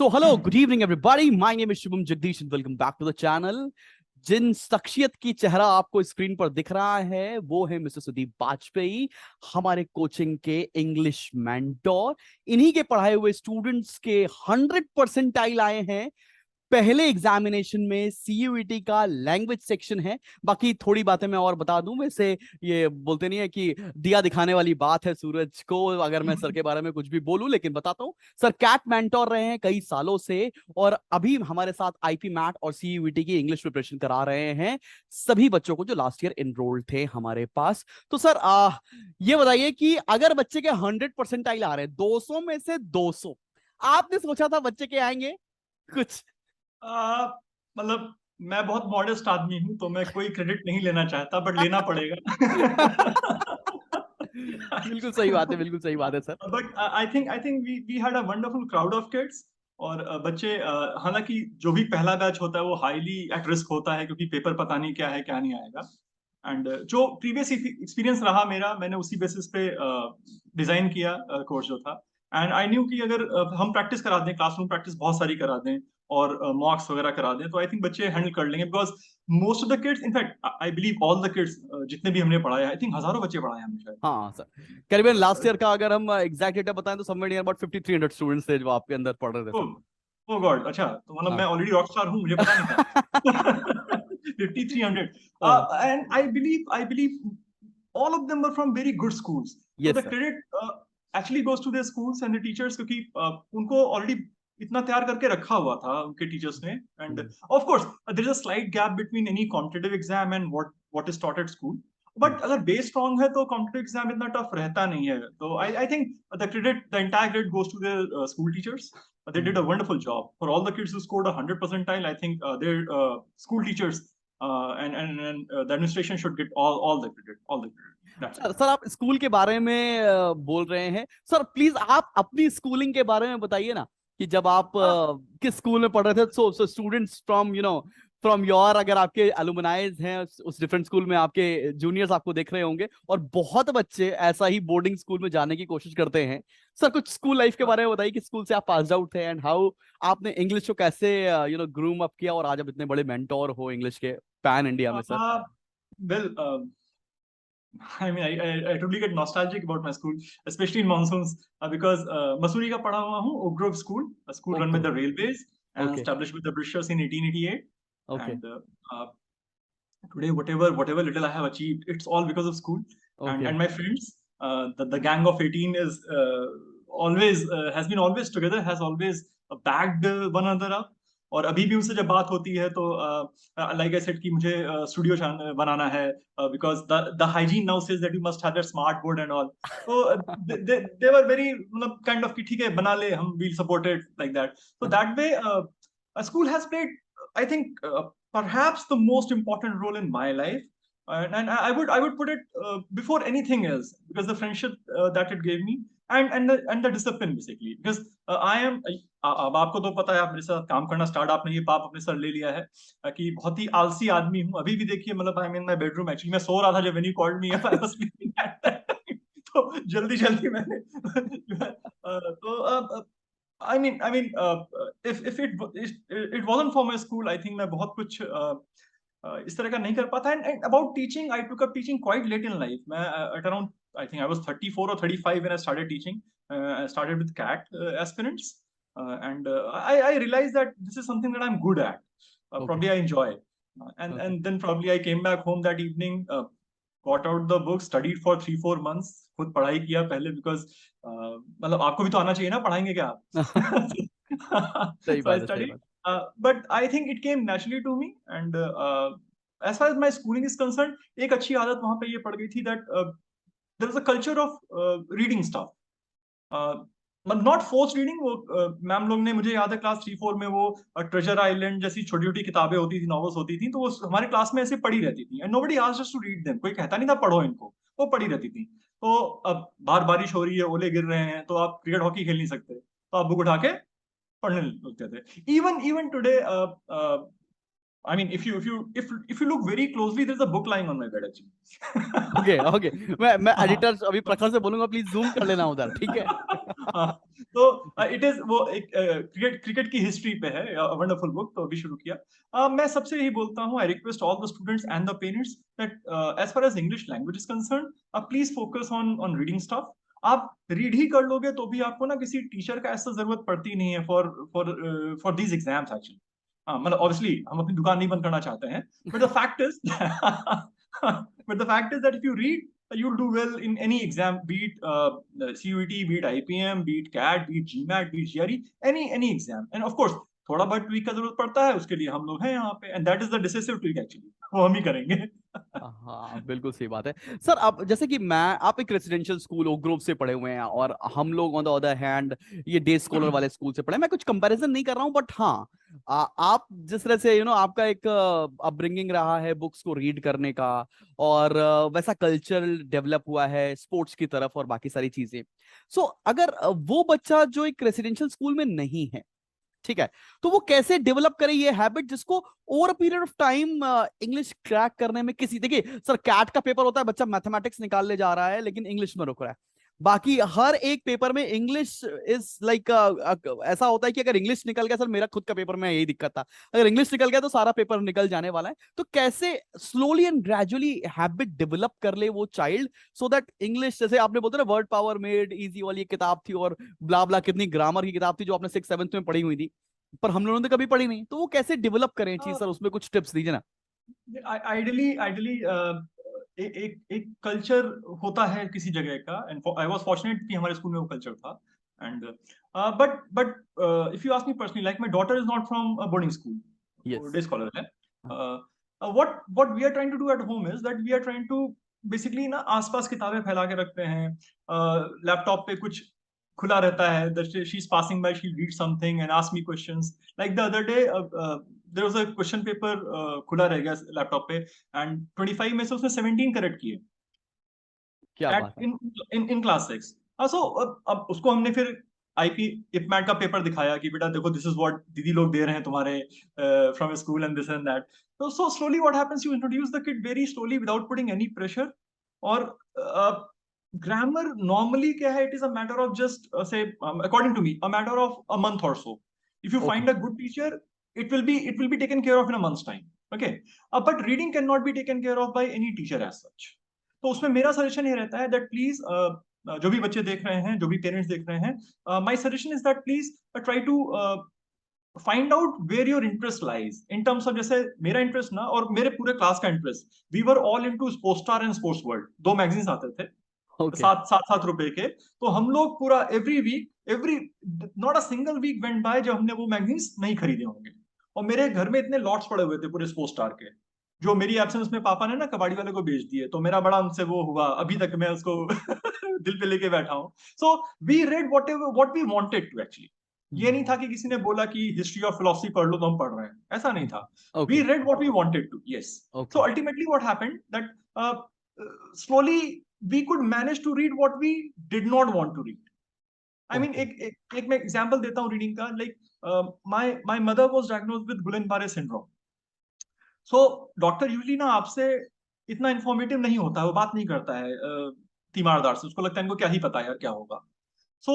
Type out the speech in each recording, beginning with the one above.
So hello, good evening everybody. My name is Shubham Jagdish and welcome back to the channel. जिन शख्सियत की चेहरा आपको screen पर दिख रहा है वो है मिस्टर सुदीप वाजपेयी, हमारे कोचिंग के इंग्लिश मेंटोर। इन्हीं के पढ़ाए हुए स्टूडेंट्स के 100 परसेंटाइल आए हैं पहले एग्जामिनेशन में। सीयूईटी का लैंग्वेज सेक्शन है। बाकी थोड़ी बातें मैं और बता दूं, वैसे ये बोलते नहीं है कि दिया दिखाने वाली बात है सूरज को अगर मैं सर के बारे में कुछ भी बोलूं, लेकिन बताता हूं। सर कैट मेंटोर रहे हैं कई सालों से और अभी हमारे साथ आईपी मैट और सीयूईटी की इंग्लिश प्रिपरेशन करा रहे हैं सभी बच्चों को जो लास्ट ईयर एनरोल्ड थे हमारे पास। तो सर ये बताइए कि अगर बच्चे के 100 परसेंटाइल आ रहे हैं, 200 में से 200, आपने सोचा था बच्चे के आएंगे कुछ? मतलब मैं बहुत मॉडेस्ट आदमी हूं तो मैं कोई क्रेडिट नहीं लेना चाहता, बट लेना पड़ेगा। बिल्कुल सही बात है, बिल्कुल सही बात है sir. But I think we had a wonderful crowd of kids. और बच्चे, हालांकि जो भी पहला बैच होता है वो हाईली एट रिस्क होता है, क्योंकि पेपर पता नहीं क्या है क्या नहीं आएगा। एंड जो प्रीवियस एक्सपीरियंस रहा मेरा, मैंने उसी बेसिस पे डिजाइन किया कोर्स जो था। एंड आई न्यू कि अगर हम प्रैक्टिस करा दें, क्लासरूम प्रैक्टिस बहुत सारी करा दें और मॉक्स वगैरह करा दें, तो आई थिंक बच्चे हैंडल कर लेंगे। Because most of the kids, in fact I believe all the kids, जितने भी हमने पढ़ाया, आई थिंक हजारों बच्चे पढ़ाए हमने शायद। हाँ सर, करीबन लास्ट ईयर का अगर हम एग्जैक्ट डेटा बताएं तो समवेयर नियर अबाउट 5300 स्टूडेंट्स थे जो आपके अंदर पढ़ रहे थे सर। ओ गॉड, अच्छा, तो मतलब मैं हाँ। ऑलरेडी रॉक स्टार हूँ, मुझे पता नहीं था। 5300। हाँ, and I believe all of them were from very good schools. So yes the sir. credit actually goes to their schools and the teachers, क्योंकि उनको ऑलरेडी इतना तैयार करके रखा हुआ था उनके टीचर्स ने। And of course there is a slight gap between any competitive exam and what is taught at school. But अगर बेस स्ट्रांग है तो कॉम्पिटिटिव एग्जाम इतना टफ रहता नहीं है। तो I think the entire credit goes to their school teachers. They did a wonderful job. For all the kids who scored 100 percentile, I think their school teachers and the administration should get all the credit, all the credit. That's it. Sir sir आप school के बारे में बोल रहे हैं sir, please आप अपनी schooling के बारे में बताइए ना कि जब आप किस स्कूल में पढ़ रहे थे। So students from from your, अगर आपके अलुमनाइज हैं उस डिफरेंट स्कूल में, आपके जूनियर्स आपको देख रहे होंगे और बहुत बच्चे ऐसा ही बोर्डिंग स्कूल में जाने की कोशिश करते हैं। सर कुछ स्कूल लाइफ के बारे में बताइए कि स्कूल से आप पास आउट थे एंड हाउ आपने इंग्लिश को कैसे ग्रूम अप किया और आज आप इतने बड़े मेंटोर हो इंग्लिश के पैन इंडिया में sir. Well, I mean, I totally get nostalgic about my school, especially in monsoons, because Masuri का पढ़ा हुआ हूँ, Oak Grove School, a school run by the railways and Okay. established with the Britishers in 1888. Okay. And today, whatever little I have achieved, it's all because of school. Okay. And my friends, the gang of 18 is always has been always together, has always backed one another up. और अभी भी उनसे जब बात होती है तो like I said कि मुझे स्टूडियो बनाना है, because the hygiene now says that you must have that smart board and all. तो दे वर वेरी, मतलब काइंड ऑफ कि ठीक है बना ले, हम will support it like that. So that way school has played, I think, perhaps the most important role in my life. And I would put it before anything else, because the friendship that it gave me, and the discipline basically, because I am, अब आपको तो पता है, आप मेरे साथ काम करना स्टार्ट, आपने ये पाप अपने सर ले लिया है कि बहुत ही आलसी आदमी हूँ अभी भी। देखिए, मतलब I M in my bedroom, actually मैं सो रहा था जब when you called me, I was sleeping at that time. तो जल्दी मैंने तो I mean, if it wasn't for my school, I think मैं बहुत कुछ इस तरह का नहीं कर पाता। And about teaching, I took up teaching quite late in life. मैं at around, I think I was 34 or 35 when I started teaching. I started with CAT aspirants, and I realized that this is something that I'm good at. Okay. Probably I enjoy. And then probably I came back home that evening, got out the book, studied for 3-4 months. खुद पढ़ाई किया पहले, because मतलब आपको भी तो आना चाहिए ना, पढ़ाएंगे क्या आप? सही So I बात है, सही studied, बात। but I think it came naturally to me. And as far as my schooling is concerned, एक अच्छी आदत वहां पे ये पड़ गई थी that there is a culture of reading stuff. Not force reading. वो मैम लोग ने, मुझे याद है क्लास 3-4 में वो ट्रेजर आइलैंड जैसी छोटी छोटी किताबें होती थी, नॉवेल्स होती थी, तो वो हमारे क्लास में ऐसे पढ़ी रहती थी। And nobody asked us to read them, कोई कहता नहीं था पढ़ो इनको, वो पढ़ी रहती थी। तो अब बाहर बारिश हो रही है, ओले गिर रहे हैं, तो आप क्रिकेट हॉकी खेल नहीं सकते, तो आप बुक उठा के पढ़ने लगते थे। Even today, I mean, if you look very closely, there's a book lying on my bed actually. Okay okay, मैं एडिटर अभी प्रखर से बोलूंगा प्लीज जूम कर लेना उधर, ठीक है? तो इट इज वो एक क्रिकेट की हिस्ट्री पे है, वंडरफुल बुक, तो अभी शुरू किया। मैं सबसे यही बोलता हूँ, I request all the students and the parents that as far as English language is concern, please focus on reading stuff. आप रीड ही कर लोगे तो भी आपको ना किसी टीचर का ऐसा जरूरत पड़ती नहीं है for for for these exams actually. मतलब ऑब्वियसली हम अपनी दुकान नहीं बंद करना चाहते हैं, but the fact is that if you read, you'll do well in any exam, be it CUET, be it IPM, be it CAT, be it GMAT, be it GRE, any exam. And of course थोड़ा बहुत tweak का जरूरत पड़ता है, उसके लिए हम लोग हैं यहाँ पे, and that is the decisive tweak actually, वो हम ही करेंगे। हाँ बिल्कुल सही बात है सर। अब जैसे कि मैं, आप एक रेसिडेंशियल स्कूल ओक ग्रोव से पढ़े हुए हैं और हम लोग ऑन द अदर हैंड ये डे स्कॉलर वाले स्कूल से पढ़े। मैं कुछ कंपैरिजन नहीं कर रहा हूँ, बट हाँ आप जिस तरह से आपका एक अपब्रिंगिंग रहा है बुक्स को रीड करने का, और वैसा कल्चर डेवलप हुआ है स्पोर्ट्स की तरफ और बाकी सारी चीजें। सो अगर वो बच्चा जो एक रेसिडेंशियल स्कूल में नहीं है, ठीक है, तो वो कैसे डेवलप करे ये हैबिट जिसको over a period of time English crack करने में किसी, देखिए सर कैट का पेपर होता है, बच्चा मैथमेटिक्स निकालने जा रहा है लेकिन इंग्लिश में रुक रहा है। बाकी हर एक पेपर में इंग्लिश इज लाइक ऐसा होता है कि अगर इंग्लिश निकल गया, सर मेरा खुद का पेपर में यही दिक्कत था, अगर इंग्लिश निकल गया तो सारा पेपर निकल जाने वाला है। तो कैसे slowly and gradually habit develop कर ले वो चाइल्ड, सो दैट इंग्लिश, जैसे आपने बोलते ना वर्ड पावर मेड इजी वाली किताब थी और ब्ला ब्ला, कितनी ग्रामर की किताब थी जो आपने 6th 7th में पढ़ी हुई थी, पर हम लोगों ने कभी पढ़ी नहीं, तो वो कैसे डेवलप करें चीज सर, उसमें कुछ टिप्स दीजिए ना। आइडियली एक एक कल्चर होता है किसी जगह का, एंड आई वाज फॉर्चुनेट कि हमारे स्कूल में वो कल्चर था। And but if you ask me personally, like my daughter is not from a boarding school, वो यस। डे स्कॉलर है। What we are trying to do at home is that we are trying to basically ना आसपास किताबें फैला के रखते हैं, laptop पे कुछ खुला रहता है, she is passing by, she read something and ask me questions. Like the other day there was a question paper खुला रह गया लैपटॉप पे, एंड 25 में से उसने 17 करेक्ट किए क्या एट बात है। In class 6। हाँ, सो अब उसको हमने फिर आईपी इपमैट का पेपर दिखाया कि बेटा देखो, दिस इज व्हाट दीदी लोग दे रहे हैं तुम्हारे from school and this and that. तो so slowly what happens, you introduce the kid very slowly without putting any pressure. और ग्रामर नॉर्मली क्या है, it is a matter of just say according to me a matter of a month or so. If you okay. Find a good teacher, it will be taken care of in a month's time. Okay. But reading cannot be taken care of by any teacher as such. तो उसमें मेरा suggestion ये रहता है that please जो भी बच्चे देख रहे हैं, जो भी पेरेंट्स देख रहे हैं, my suggestion is that please try to find out where your interest lies in terms of, जैसे मेरा इंटरेस्ट ना और मेरे पूरे क्लास का interest, we were all into sports star and sports world, दो मैगजीन्स आते थे ओके। 7 7 रुपए के। तो हम लोग पूरा every week, every not a single week went by जब हमने वो मैगजीन्स नहीं खरीदे होंगे। और मेरे घर में इतने लॉट्स पड़े हुए थे पूरे स्पोर्ट्स स्टार के, जो मेरी एब्सेंस में पापा ने ना कबाड़ी वाले को बेच दिए, तो मेरा बड़ा उनसे वो हुआ, अभी तक मैं उसको दिल पे लेके बैठा हूँ। So we read what we wanted to actually. ये नहीं था कि किसी ने बोला कि हिस्ट्री और फिलोसफी पढ़ लो तो हम पढ़ रहे हैं, ऐसा नहीं था। We okay. Read what we wanted to, yes. So okay. Ultimately what happened that slowly we could manage to read what we did not want to read. I mean, okay. एक मैं एग्जांपल देता हूँ reading का। Like my mother was diagnosed with Guillain-Barré syndrome. So doctor usually ना आपसे इतना informative नहीं होता है, वो बात नहीं करता है तीमारदार से, उसको लगता है इनको क्या ही पता है यार क्या होगा। So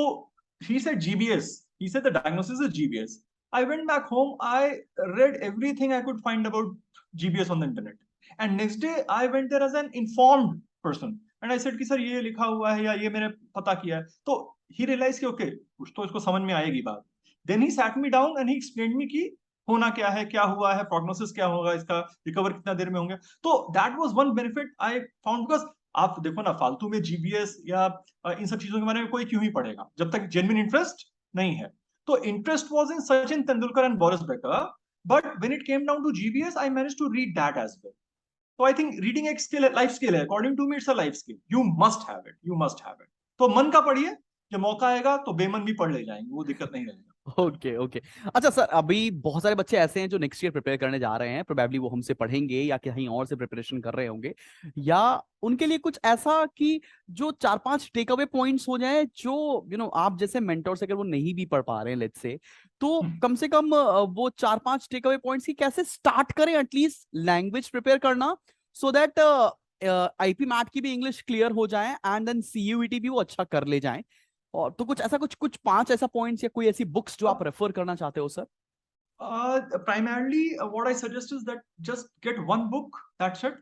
he said GBS, he said the diagnosis is GBS. I went back home, I read everything I could find about GBS on the internet, and next day I went there as an informed person and I said कि sir ये लिखा हुआ है या ये मैंने पता किया है। तो ही रियलाइज कि ओके, कुछ तो इसको समझ में आएगी बात। Then he sat me down and he explained me कि होना क्या है, क्या हुआ है, प्रोग्नोसिस क्या होगा, इसका रिकवर कितना देर में होंगे। तो that was one benefit I found, because आप देखो ना, फालतू में जीबीएस या इन सब चीजों के बारे में कोई क्यों ही पढ़ेगा जब तक जेन्युइन इंटरेस्ट नहीं है। तो interest was in Sachin Tendulkar and Boris Becker, but when it came down to GBS I managed to read that as well. तो आई थिंक रीडिंग एक स्किल है, लाइफ स्किल है, according to me it's a life skill, you must have it, you must have it. तो मन का पढ़िए, जब मौका आएगा तो बेमन भी पढ़ ले जाएंगे, वो दिक्कत नहीं रहेगा। ओके। ओके। अच्छा सर, अभी बहुत सारे बच्चे ऐसे हैं जो नेक्स्ट ईयर प्रिपेयर करने जा रहे हैं, प्रोबेबली वो हमसे पढ़ेंगे या कहीं और से प्रिपरेशन कर रहे होंगे, या उनके लिए कुछ ऐसा कि जो 4-5 टेक अवे पॉइंट्स हो जाए, जो आप जैसे मेंटोर से अगर वो नहीं भी पढ़ पा रहे हैं लेट्स से, तो कम से कम वो 4-5 टेक अवे पॉइंट्स की कैसे स्टार्ट करें एटलीस्ट लैंग्वेज प्रिपेयर करना, सो दैट आईपी मैट की भी इंग्लिश क्लियर हो जाए एंड देन सीयूईटी भी वो अच्छा कर ले जाए, और तो कुछ ऐसा कुछ 5 ऐसा पॉइंट्स या कोई ऐसी बुक्स जो आप रेफर करना चाहते हो sir? Primarily, what I suggest is that just get one book. That's it.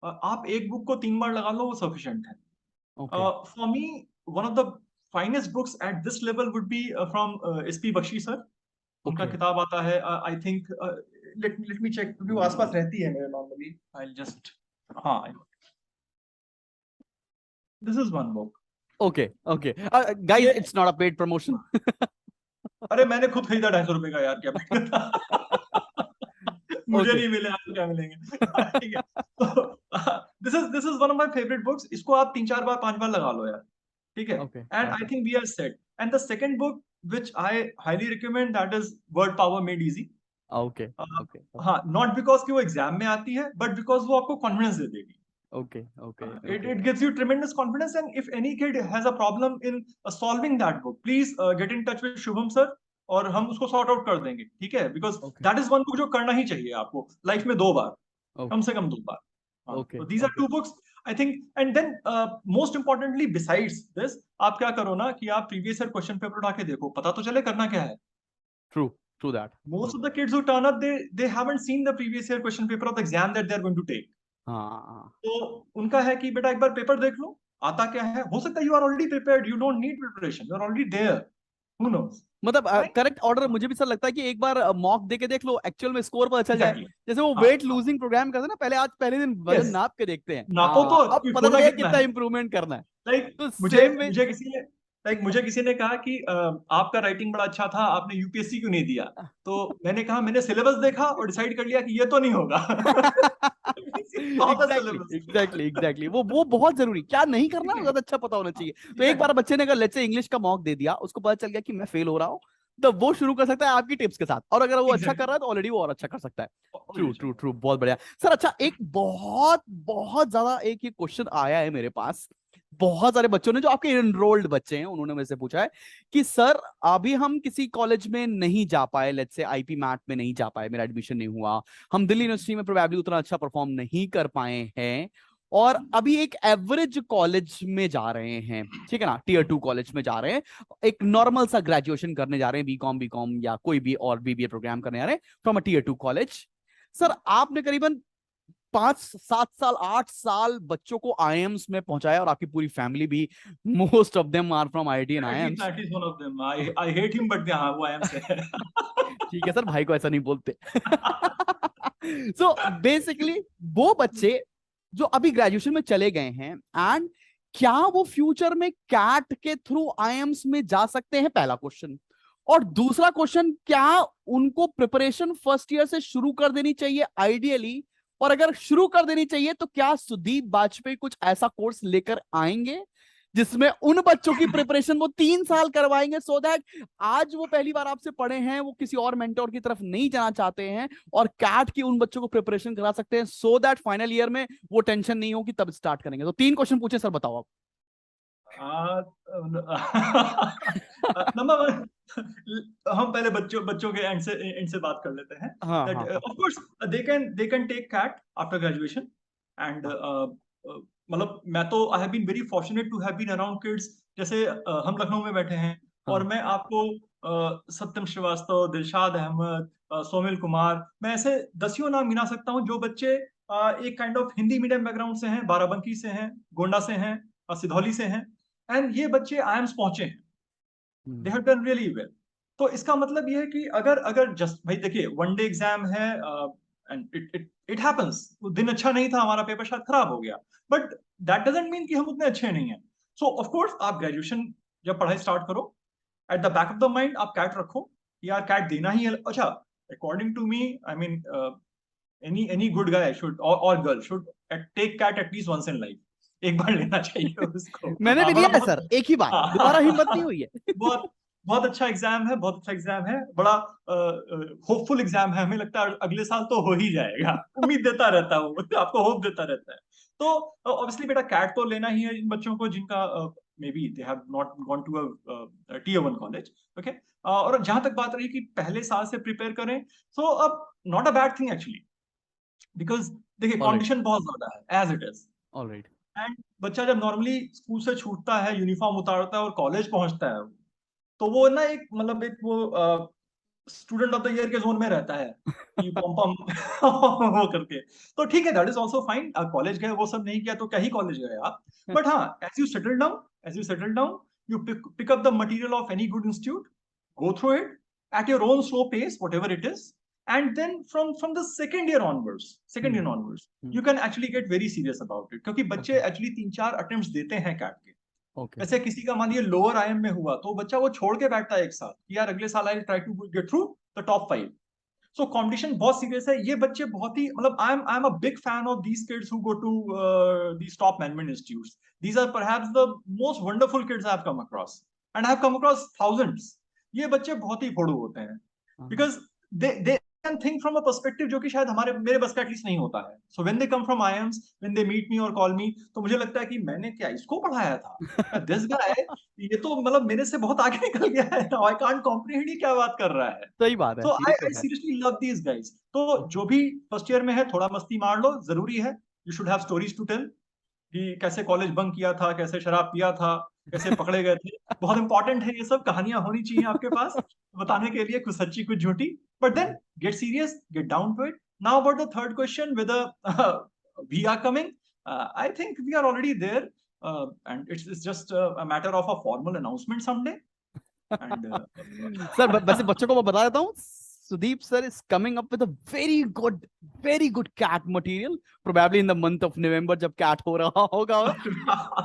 आप एक बुक को 3 बार लगा लो, वो sufficient है. Okay For me, one of the finest books at this level would be from SP Bakshi sir. उनका okay किताब आता है, I think, let me check, क्योंकि वो आसपास रहती है मेरे normally. I'll just, हाँ, this is one book. Okay okay guys, ये, it's not a paid promotion. अरे मैंने खुद खरीदा 250 रुपए का यार, क्या मुझे ओके नहीं मिले, आपको क्या मिलेंगे? ठीक है, तो this is one of my favourite books. इसको आप 3-4 बार 5 बार लगा लो यार, ठीक है. Okay and I think we are set. And the second book which I highly recommend, that is Word Power Made Easy. Okay okay हाँ, नॉट बिकॉज कि वो exam में आती है, बट बिकॉज वो आपको कॉन्फिडेंस दे देगी. Okay okay It gives you tremendous confidence, and if any kid has a problem in solving that book, please get in touch with Shubham sir, और हम उसको सॉर्ट आउट कर देंगे, ठीक है. Because okay that is one book जो करना ही चाहिए आपको लाइफ में 2 बार, कम से कम 2 बार. हाँ, ओके तो these are 2 books I think. And then most importantly besides this, आप क्या करो ना कि आप प्रीवियस ईयर क्वेश्चन पेपर उठा के देखो, पता तो चले करना क्या है. True true that. Most of the kids who turn up, they haven't seen the previous year question paper of the exam that they are going to take. हाँ, तो उनका है कि बेटा एक बार पेपर देख लो, आता क्या है. हो सकता है you are already prepared, you don't need preparation, you are already there, who knows. मतलब राइट, करेक्ट ऑर्डर मुझे भी सर लगता है कि एक बार मॉक दे के देख लो, एक्चुअल में स्कोर पता चल जाए. एग्जैक्टली. जैसे वो हाँ, वेट हाँ, लूजिंग प्रोग्राम करते हैं ना, पहले आज पहले दिन वजन यस, नाप के देखते हैं, नापो हाँ तो अब कि पता होना चलेगा कितना कितना है. इंप्रूवमेंट करना है. लाइक तो मुझे सेम वे. मुझे किसी ने कहा कि आपका राइटिंग बड़ा अच्छा था, आपने यूपीएससी क्यों नहीं दिया. तो मैंने कहा मैंने सिलेबस देखा और डिसाइड कर लिया कि ये तो नहीं होगा. Exactly syllabus. एग्जैक्टली एग्जैक्टली, वो बहुत जरूरी, क्या नहीं करना वो ज्यादा अच्छा पता होना चाहिए. तो एक बार बच्चे ने अगर लेट्स से इंग्लिश का मॉक दे दिया, उसको पता चल गया कि मैं फेल हो रहा हूँ, तो वो शुरू कर सकता है आपकी टिप्स के साथ, और अगर वो अच्छा कर रहा है तो ऑलरेडी वो और अच्छा कर सकता है. ट्रू ट्रू ट्रू, बहुत बढ़िया सर. अच्छा, एक बहुत बहुत ज्यादा एक ये क्वेश्चन आया है मेरे पास, बहुत सारे बच्चों ने जो आपके एनरोल्ड बच्चे हैं उन्होंने मेरे से पूछा है कि सर अभी हम किसी कॉलेज में नहीं जा पाए, लेट्स से आईपी मैट में नहीं जा पाए, मेरा एडमिशन नहीं हुआ, हम दिल्ली यूनिवर्सिटी में प्रोबेबली उतना अच्छा परफॉर्म नहीं कर पाए हैं, और अभी एक एवरेज कॉलेज में जा रहे हैं, ठीक है ना, टियर 2 कॉलेज में जा रहे हैं, एक नॉर्मल सा ग्रेजुएशन करने जा रहे हैं, बीकॉम या कोई भी और बीबीए प्रोग्राम करने जा रहे हैं from a tier 2 college. Sir आपने करीबन 5-7 साल 8 साल बच्चों को आईएम्स में पहुंचाया, और आपकी पूरी फैमिली भी, most of them are from IIT and IIMs. That is one of them. I hate him, but yeah, वो I am say. ठीक है सर, भाई को ऐसा नहीं बोलते. सो बेसिकली वो बच्चे जो अभी ग्रेजुएशन में चले गए हैं, एंड क्या वो फ्यूचर में कैट के थ्रू आईएम्स में जा सकते हैं, पहला क्वेश्चन. और दूसरा क्वेश्चन, क्या उनको प्रिपरेशन फर्स्ट ईयर से शुरू कर देनी चाहिए आइडियली, और अगर शुरू कर देनी चाहिए तो क्या सुदीप वाजपेयी कुछ ऐसा कोर्स लेकर आएंगे जिसमें उन बच्चों की प्रिपरेशन वो 3 साल करवाएंगे, सो दैट आज वो पहली बार आपसे पढ़े हैं, वो किसी और मेंटोर की तरफ नहीं जाना चाहते हैं, और कैट की उन बच्चों को प्रिपरेशन करा सकते हैं, सो दैट फाइनल ईयर में वो टेंशन नहीं हो कि तब स्टार्ट करेंगे. तो 3 क्वेश्चन पूछे सर, बताओ आप. नंबर वन, हम पहले बच्चों के एंड से बात कर लेते हैं. हाँ दैट हाँ हाँ of course they can take CAT after graduation. And मतलब मैं तो I have been very fortunate to have been around kids. जैसे हम लखनऊ में बैठे हैं, और हाँ. मैं आपको सत्यम श्रीवास्तव, दिलशाद अहमद, सोमिल कुमार, मैं ऐसे दसियों नाम गिना सकता हूँ जो बच्चे एक kind of Hindi medium background से हैं, बाराबंकी से हैं, गोंडा से हैं, सिधौली से हैं. एंड ये बच्चे आईएम्स पहुंचे हैं. They have done really well. तो इसका मतलब ये है कि अगर अगर जस्ट भाई देखिए, वन डे एग्जाम है, एंड इट हैपेंस, वो दिन अच्छा नहीं था, हमारा पेपर शायद खराब हो गया, बट दैट डजंट मीन कि हम उतने अच्छे नहीं हैं. सो ऑफ कोर्स आप ग्रेजुएशन जब पढ़ाई स्टार्ट करो, at the back of the mind आप कैट रखो, यार कैट देना ही है. अच्छा, according to me, I mean any good guy should, or girl should take cat at least once in life. एक बार लेना चाहिए उसको. मैंने भी बड़ा लिया है बहुत, सर, एक ही बार, दोबारा हिम्मत नहीं हुई है. बहुत बहुत अच्छा एग्जाम है, बहुत अच्छा एग्जाम है, बड़ा होपफुल एग्जाम है. हमें लगता है अगले साल तो हो ही जाएगा. उम्मीद देता रहता हूँ, आपको होप देता रहता है. तो ऑब्वियसली बेटा कैट तो लेना ही है इन बच्चों को जिनका maybe they have not gone to a tier 1 college. Okay, और जहां तक बात रही कि पहले साल से प्रिपेयर करें, सो अब not a bad thing actually, because देखिए ऑलराइट कंपटीशन बहुत ज्यादा है as it is. Alright. And बच्चा जब नॉर्मली स्कूल से छूटता है, यूनिफॉर्म उतारता है और कॉलेज पहुंचता है, तो वो ना एक मतलब एक वो स्टूडेंट ऑफ द ईयर के जोन में रहता है कि पम पम वो करके। तो ठीक है, that is also fine. College गए, वो सब नहीं किया तो क्या ही कॉलेज गए आप। बट हाँ, as you settle down, you pick up the material of any good institute, go through it at your own slow pace, whatever it is, and then from the second year onwards, you can actually get very serious about it, क्योंकि बच्चे actually 3-4 attempts देते हैं cat के। Okay ऐसे किसी का मान लीजिए लोअर आईएम में हुआ तो बच्चा वो छोड़ के बैठता है एक साथ कि यार अगले साल I try to get through the top 5। So competition बहुत सीरियस है। ये बच्चे बहुत ही मतलब I am a big fan of these kids who go to these top management institutes. These are perhaps the most wonderful kids I have come across, and I have come across thousands. ये बच्चे बहुत ही फोड़ू होते हैं because they can think from a perspective जो कि शायद मेरे बस का एटलीस्ट नहीं होता है। So when they come from IIMs, when they meet me or call me, तो मुझे लगता है कि मैंने क्या इसको पढ़ाया था, this guy, ये तो मतलब मेरे से बहुत आगे निकल गया है। Now I can't comprehend ये क्या बात कर रहा है। सही बात है, So ये I तो है। seriously love these guys। तो जो भी फर्स्ट ईयर में है थोड़ा मस्ती मार लो, जरूरी है। You should have stories to tell कि कैसे कॉलेज बंक किया था, कैसे शराब पिया था, कैसे पकड़े गए थे। बहुत इंपॉर्टेंट है, ये सब कहानियां होनी चाहिए आपके पास बताने के लिए, कुछ सच्ची कुछ झूठी। But then get serious, get down to it. Now about the third question, whether we are coming, I think we are already there, and it's just a matter of a formal announcement someday, and sir वैसे बच्चों को मैं बता देता हूँ, Sudeep sir is coming up with a very good CAT material, probably in the month of November जब CAT हो रहा होगा।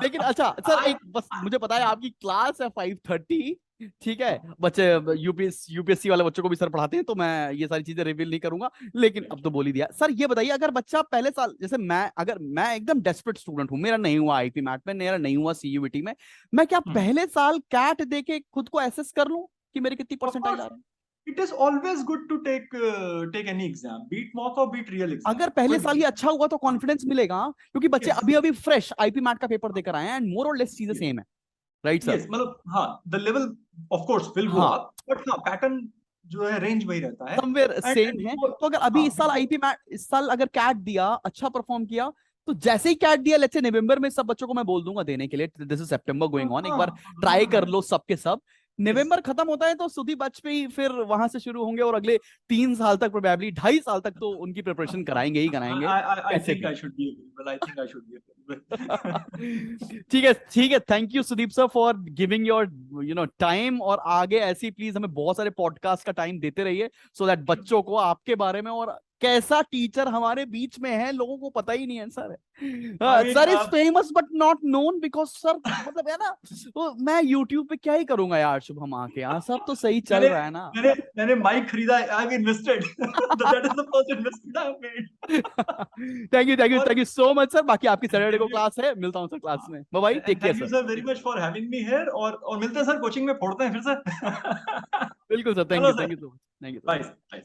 लेकिन अच्छा सर, एक बस मुझे पता है आपकी क्लास है 5:30, ठीक है। बच्चे यूपीएससी वाले बच्चों को भी सर पढ़ाते हैं, तो मैं ये सारी चीजें रिवील नहीं करूंगा, लेकिन अब तो बोल ही दिया। सर ये बताइए, अगर बच्चा पहले साल, जैसे अगर मैं एकदम डेस्परेट स्टूडेंट हूँ, मेरा नहीं हुआ आईपी मैट में, मेरा नहीं हुआ सीयूईटी में, मैं क्या पहले साल कैट देके खुद को एसेस कर लूं कि मेरे कितनी परसेंटाइल आ रहे हैं? it is always good to take any exam, be it mock or be it real exam। अगर पहले कोई साल ये अच्छा हुआ तो कॉन्फिडेंस मिलेगा, क्योंकि बच्चे yes, अभी अभी फ्रेश आईपी मैट का पेपर देकर आए हैं, एंड मोर और लेस चीजें yes, सेम है, राइट सर? yes, मतलब हाँ, the level of course will go हाँ, अप, बट हाँ पैटर्न जो है रेंज वही रहता है। समवेयर एंड सेम है। तो अगर अभी हाँ, इस साल आईपी मैट, इस साल अगर कैट दिया, अच्छा परफॉर्म किया, तो जैसे ही कैट दिया, लेट्स से नवंबर में सब बच्चों को मैं बोल दूंगा देने के लिए, this is September going on, एक बार ट्राई कर लो सबके सब। यस, नवंबर खत्म होता है तो सुदीप वाजपेयी फिर वहां से शुरू होंगे, और अगले 3 साल तक, प्रोबेबली 2.5 साल तक तो उनकी प्रिपरेशन कराएंगे ही कराएंगे, आई कैसे थिंक भी। I should be available, I think I should be available. ठीक है, ठीक है, thank you Sudeep sir for giving your time, और आगे ऐसे ही प्लीज हमें बहुत सारे पॉडकास्ट का टाइम देते रहिए, सो दैट बच्चों को आपके बारे में, और कैसा टीचर हमारे बीच में है, लोगों को पता ही नहीं है sir. I mean sir is famous but not known, because sir मतलब है ना, तो मैं यूट्यूब पे क्या ही करूंगा यार शुभम आके, यार सब तो सही चल मैंने रहा है ना। मैंने माइक खरीदा, I have invested, that is the first investment I have made. और thank you so much sir. बाकी आपकी सैटरडे थैंक को यू, क्लास है, मिलता हूँ सर क्लास में, bye bye, take care thank you sir. Sir very much for having me here, और मिलते हैं सर कोचिंग में, फोड़ते हैं फिर से। बिल्कुल सर, चलो thank sir, you so much, thank you so bye much. Bye.